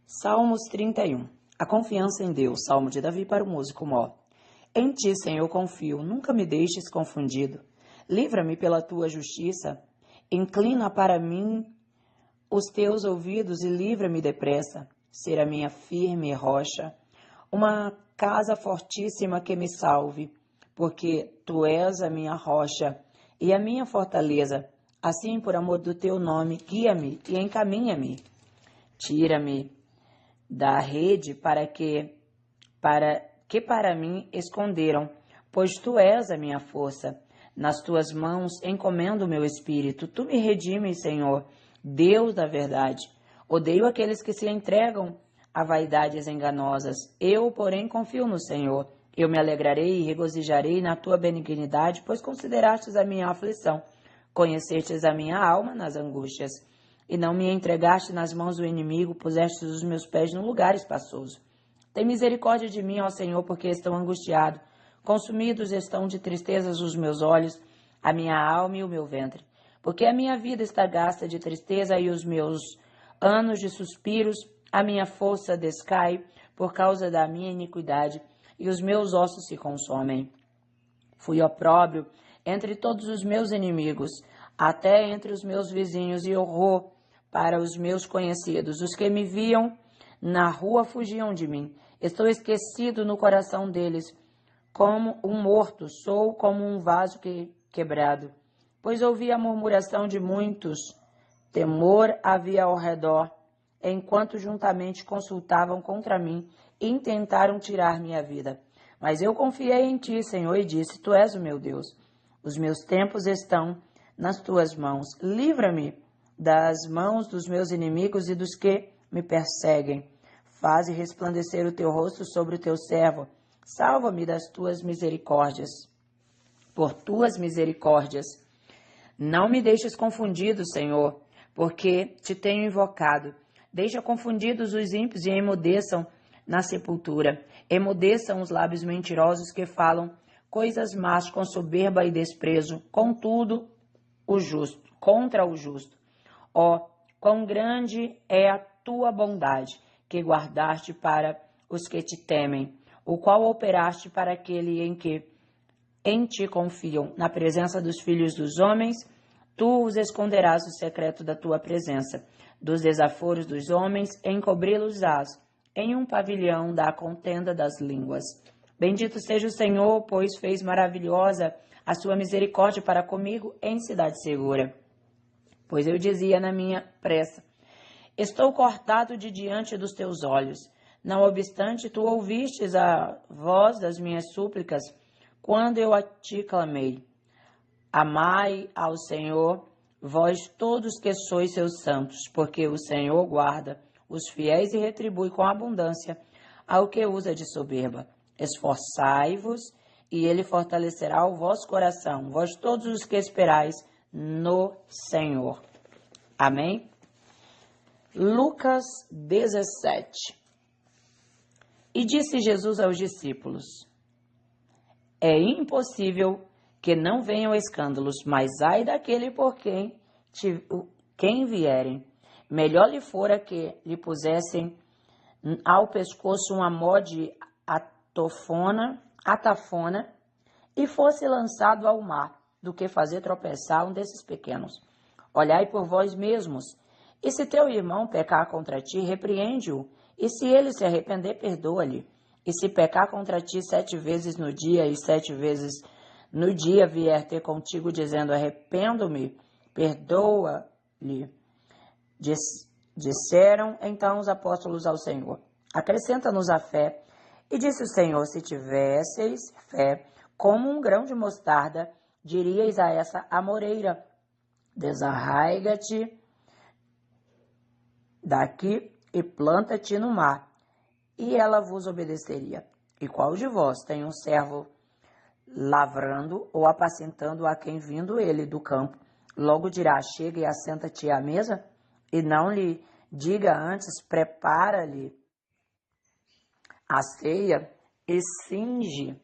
Salmos 31. A confiança em Deus. Salmo de Davi para o músico Mó. Em ti, Senhor, confio, nunca me deixes confundido. Livra-me pela tua justiça. Inclina para mim os teus ouvidos e livra-me depressa. Ser a minha firme rocha, uma casa fortíssima que me salve, porque tu és a minha rocha e a minha fortaleza. Assim, por amor do teu nome, guia-me e encaminha-me. Tira-me da rede para mim esconderam, pois tu és a minha força. Nas tuas mãos encomendo o meu espírito. Tu me redimes, Senhor, Deus da verdade. Odeio aqueles que se entregam a vaidades enganosas. Eu, porém, confio no Senhor. Eu me alegrarei e regozijarei na tua benignidade, pois considerastes a minha aflição. Conhecestes a minha alma nas angústias. E não me entregaste nas mãos do inimigo, puseste os meus pés num lugar espaçoso. Tem misericórdia de mim, ó Senhor, porque estou angustiado. Consumidos estão de tristezas os meus olhos, a minha alma e o meu ventre. Porque a minha vida está gasta de tristeza e os meus anos de suspiros, a minha força descai por causa da minha iniquidade, e os meus ossos se consomem. Fui opróbrio entre todos os meus inimigos, até entre os meus vizinhos, e horror para os meus conhecidos. Os que me viam na rua fugiam de mim. Estou esquecido no coração deles. Como um morto, sou como um vaso quebrado. Pois ouvi a murmuração de muitos. Temor havia ao redor, enquanto juntamente consultavam contra mim e intentaram tirar minha vida. Mas eu confiei em ti, Senhor, e disse, tu és o meu Deus. Os meus tempos estão nas tuas mãos. Livra-me das mãos dos meus inimigos e dos que me perseguem. Faze resplandecer o teu rosto sobre o teu servo. Salva-me das tuas misericórdias. Por tuas misericórdias. Não me deixes confundido, Senhor, porque te tenho invocado. Deixa confundidos os ímpios e emudeçam na sepultura. Emudeçam os lábios mentirosos que falam coisas más com soberba e desprezo, contudo, contra o justo. Ó, quão grande é a tua bondade, que guardaste para os que te temem, o qual operaste para aquele em ti confiam. Na presença dos filhos dos homens, tu os esconderás o secreto da tua presença. Dos desaforos dos homens, encobri-los-ás em um pavilhão da contenda das línguas. Bendito seja o Senhor, pois fez maravilhosa a sua misericórdia para comigo em cidade segura. Pois eu dizia na minha pressa, estou cortado de diante dos teus olhos. Não obstante, tu ouvistes a voz das minhas súplicas, quando eu a ti clamei. Amai ao Senhor, vós todos que sois seus santos, porque o Senhor guarda os fiéis e retribui com abundância ao que usa de soberba. Esforçai-vos, e ele fortalecerá o vosso coração, vós todos os que esperais no Senhor. Amém? Lucas 17. E disse Jesus aos discípulos, é impossível que não venham escândalos, mas ai daquele por quem vierem. Melhor lhe fora que lhe pusessem ao pescoço uma mó de atafona e fosse lançado ao mar, do que fazer tropeçar um desses pequenos. Olhai por vós mesmos, e se teu irmão pecar contra ti, repreende-o, e se ele se arrepender, perdoa-lhe. E se pecar contra ti 7 vezes no dia, e 7 vezes no dia vier ter contigo, dizendo, arrependo-me, perdoa-lhe. Disseram então os apóstolos ao Senhor, acrescenta-nos a fé. E disse o Senhor, se tivesseis fé como um grão de mostarda, diríeis a essa amoreira, desarraiga-te daqui e planta-te no mar, e ela vos obedeceria. E qual de vós tem um servo lavrando ou apacentando a quem vindo ele do campo, logo dirá, chega e assenta-te à mesa? E não lhe diga antes, prepara-lhe a ceia e cinge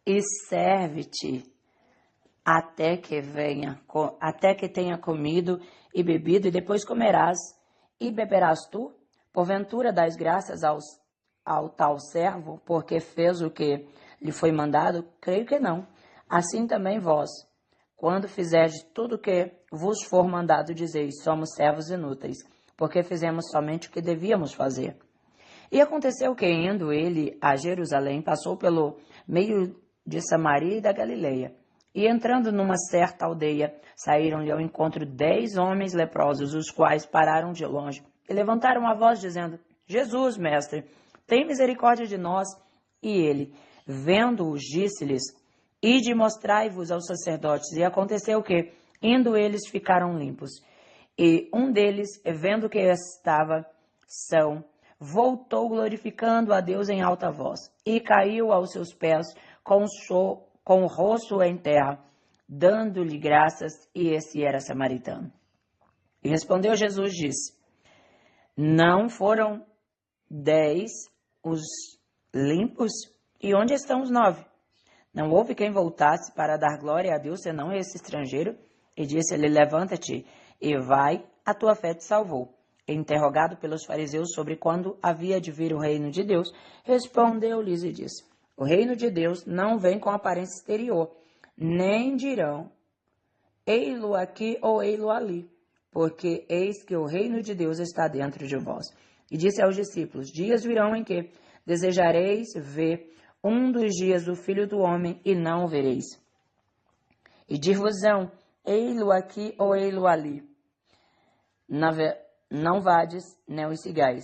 e serve-te até que tenha comido e bebido, e depois comerás E beberás tu? Porventura dás graças ao tal servo, porque fez o que lhe foi mandado? Creio que não. Assim também vós, quando fizerdes tudo o que vos for mandado, dizeis, somos servos inúteis, porque fizemos somente o que devíamos fazer. E aconteceu que, indo ele a Jerusalém, passou pelo meio de Samaria e da Galileia. E entrando numa certa aldeia, saíram-lhe ao encontro 10 homens leprosos, os quais pararam de longe e levantaram a voz, dizendo, Jesus, mestre, tem misericórdia de nós. E ele, vendo-os, disse-lhes, ide mostrai-vos aos sacerdotes. E aconteceu que, indo eles, ficaram limpos. E um deles, vendo que estava são, voltou glorificando a Deus em alta voz, e caiu aos seus pés com o rosto em terra, dando-lhe graças, e esse era samaritano. E respondeu Jesus, disse, não foram 10 os limpos? E onde estão os 9? Não houve quem voltasse para dar glória a Deus, senão esse estrangeiro? E disse-lhe, levanta-te e vai, a tua fé te salvou. E interrogado pelos fariseus sobre quando havia de vir o reino de Deus, respondeu-lhes e disse, o reino de Deus não vem com aparência exterior, nem dirão, ei-lo aqui ou ei-lo ali, porque eis que o reino de Deus está dentro de vós. E disse aos discípulos, dias virão em que desejareis ver um dos dias do Filho do Homem e não o vereis. E dir-vos-ão, ei-lo aqui ou ei-lo ali. Não vades, nem os sigais,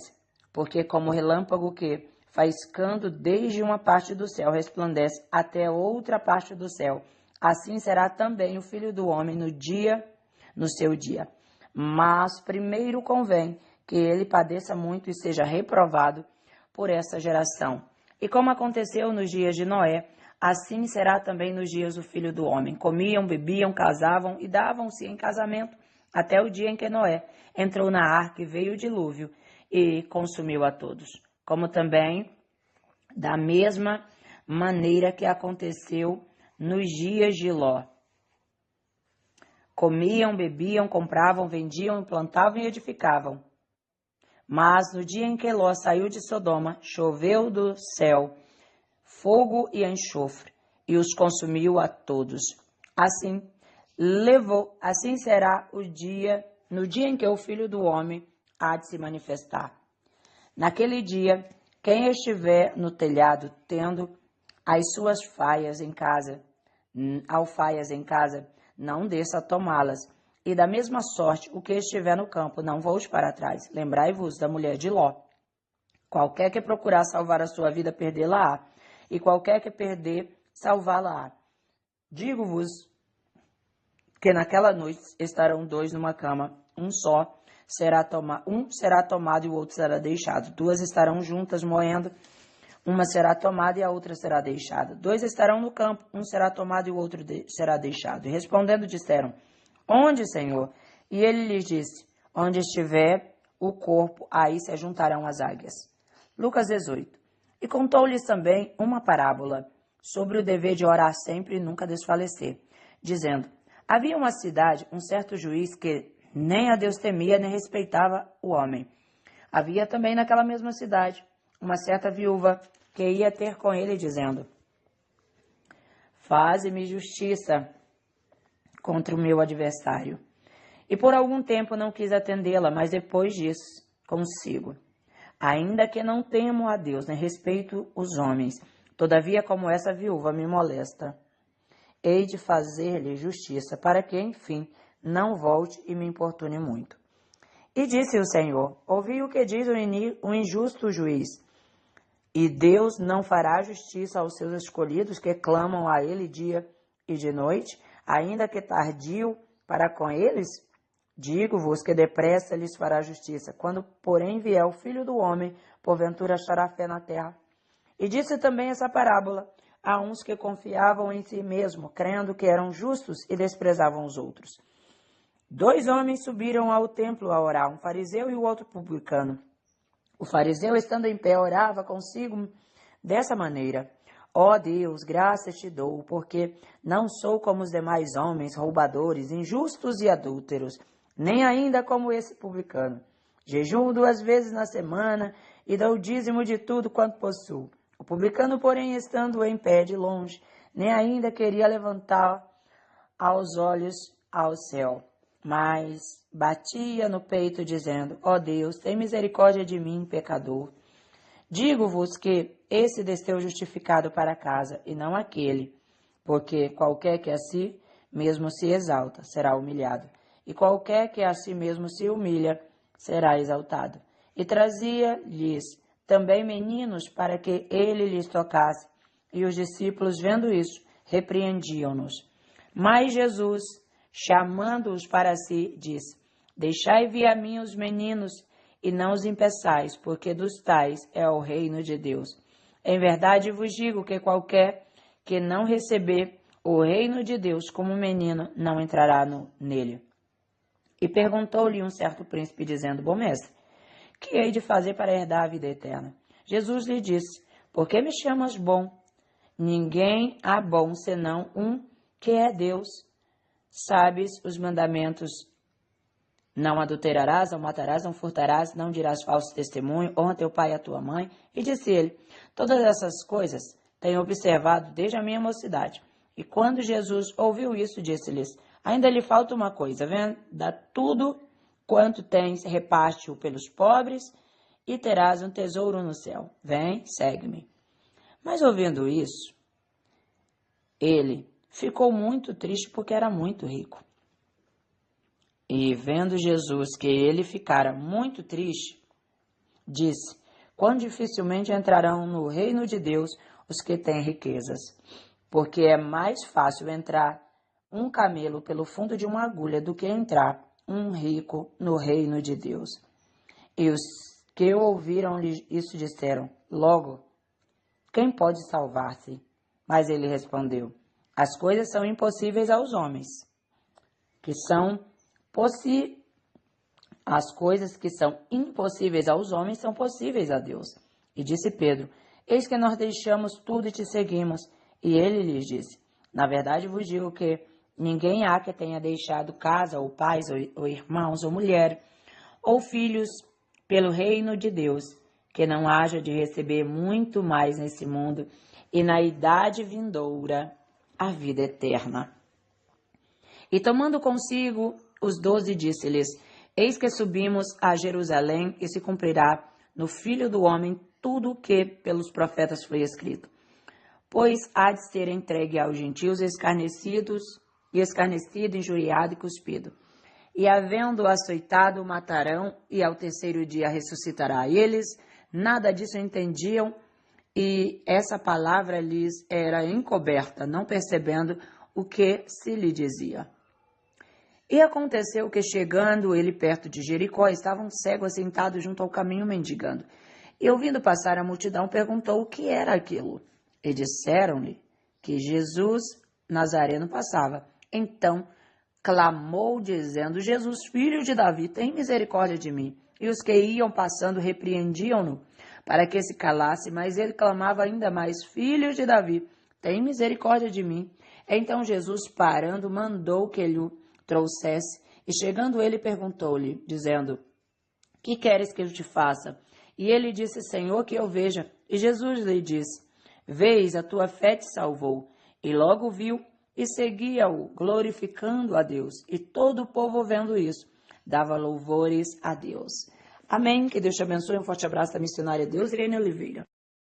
porque como relâmpago que, faiscando desde uma parte do céu, resplandece até outra parte do céu, assim será também o Filho do Homem no seu dia. Mas primeiro convém que ele padeça muito e seja reprovado por essa geração. E como aconteceu nos dias de Noé, assim será também nos dias do Filho do Homem. Comiam, bebiam, casavam e davam-se em casamento, até o dia em que Noé entrou na arca e veio o dilúvio e consumiu a todos. Como também da mesma maneira que aconteceu nos dias de Ló. Comiam, bebiam, compravam, vendiam, plantavam e edificavam. Mas no dia em que Ló saiu de Sodoma, choveu do céu fogo e enxofre, e os consumiu a todos. Assim será no dia em que o Filho do Homem há de se manifestar. Naquele dia, quem estiver no telhado tendo as suas alfaias em casa, não desça a tomá-las. E da mesma sorte, o que estiver no campo, não volte para trás. Lembrai-vos da mulher de Ló. Qualquer que procurar salvar a sua vida, perdê-la-á. E qualquer que perder, salvá-la-á. Digo-vos que naquela noite estarão 2 numa cama, um será tomado e o outro será deixado. 2 estarão juntas moendo, uma será tomada e a outra será deixada. 2 estarão no campo, um será tomado e o outro será deixado. E respondendo disseram, onde, Senhor? E ele lhes disse, onde estiver o corpo, aí se ajuntarão as águias. Lucas 18. E contou-lhes também uma parábola sobre o dever de orar sempre e nunca desfalecer, dizendo, havia uma cidade, um certo juiz que nem a Deus temia, nem respeitava o homem. Havia também naquela mesma cidade uma certa viúva que ia ter com ele, dizendo, faze-me justiça contra o meu adversário. E por algum tempo não quis atendê-la, mas depois disse consigo, ainda que não temo a Deus, nem respeito os homens, todavia como essa viúva me molesta, hei de fazer-lhe justiça, para que, enfim, não volte e me importune muito. E disse o Senhor, ouvi o que diz o injusto juiz, e Deus não fará justiça aos seus escolhidos que clamam a ele dia e de noite, ainda que tardio para com eles? Digo-vos que depressa lhes fará justiça. Quando, porém, vier o Filho do Homem, porventura achará fé na terra. E disse também essa parábola a uns que confiavam em si mesmo, crendo que eram justos e desprezavam os outros. 2 homens subiram ao templo a orar, um fariseu e o outro publicano. O fariseu, estando em pé, orava consigo dessa maneira, ó Deus, graças te dou, porque não sou como os demais homens, roubadores, injustos e adúlteros, nem ainda como esse publicano. Jejuo 2 vezes na semana e dou o dízimo de tudo quanto possuo. O publicano, porém, estando em pé de longe, nem ainda queria levantar aos olhos ao céu, mas batia no peito, dizendo: Ó Deus, tem misericórdia de mim, pecador. Digo-vos que esse desceu justificado para casa, e não aquele, porque qualquer que a si mesmo se exalta, será humilhado, e qualquer que a si mesmo se humilha, será exaltado. E trazia-lhes também meninos para que ele lhes tocasse, e os discípulos, vendo isso, repreendiam-nos. Mas Jesus, chamando-os para si, disse: Deixai vir a mim os meninos, e não os impeçais, porque dos tais é o reino de Deus. Em verdade vos digo que qualquer que não receber o reino de Deus como menino, não entrará nele. E perguntou-lhe um certo príncipe, dizendo: Bom mestre, que hei de fazer para herdar a vida eterna? Jesus lhe disse: Por que me chamas bom? Ninguém há bom senão um, que é Deus. Sabes os mandamentos: não adulterarás, não matarás, não furtarás, não dirás falso testemunho, honra teu pai e a tua mãe. E disse ele: Todas essas coisas tenho observado desde a minha mocidade. E quando Jesus ouviu isso, disse-lhes: Ainda lhe falta uma coisa, venda tudo quanto tens, reparte-o pelos pobres, e terás um tesouro no céu. Vem, segue-me. Mas ouvindo isso, ele ficou muito triste porque era muito rico. E vendo Jesus que ele ficara muito triste, disse: Quão dificilmente entrarão no reino de Deus os que têm riquezas, porque é mais fácil entrar um camelo pelo fundo de uma agulha do que entrar um rico no reino de Deus. E os que ouviram isso disseram: Logo, quem pode salvar-se? Mas ele respondeu: As coisas são impossíveis aos homens, As coisas que são impossíveis aos homens são possíveis a Deus. E disse Pedro: Eis que nós deixamos tudo e te seguimos. E ele lhes disse: Na verdade vos digo que ninguém há que tenha deixado casa, ou pais, ou irmãos, ou mulher, ou filhos, pelo reino de Deus, que não haja de receber muito mais nesse mundo, e na idade vindoura a vida eterna. E tomando consigo os 12, disse-lhes: Eis que subimos a Jerusalém, e se cumprirá no Filho do Homem tudo o que pelos profetas foi escrito. Pois há de ser entregue aos gentios escarnecido, injuriado e cuspido. E havendo açoitado, o matarão, e ao terceiro dia ressuscitará. Eles nada disso entendiam, e essa palavra lhes era encoberta, não percebendo o que se lhe dizia. E aconteceu que, chegando ele perto de Jericó, estava um cego assentado junto ao caminho mendigando. E ouvindo passar a multidão, perguntou o que era aquilo. E disseram-lhe que Jesus Nazareno passava. Então clamou, dizendo: Jesus, filho de Davi, tem misericórdia de mim. E os que iam passando repreendiam-no para que se calasse, mas ele clamava ainda mais: Filho de Davi, tem misericórdia de mim. Então Jesus, parando, mandou que lhe trouxesse, e chegando ele, perguntou-lhe, dizendo: Que queres que eu te faça? E ele disse: Senhor, que eu veja. E Jesus lhe disse: Vês, a tua fé te salvou. E logo viu e seguia-o, glorificando a Deus. E todo o povo, vendo isso, dava louvores a Deus. Amém. Que Deus te abençoe. Um forte abraço da missionária Deus, Irene Oliveira.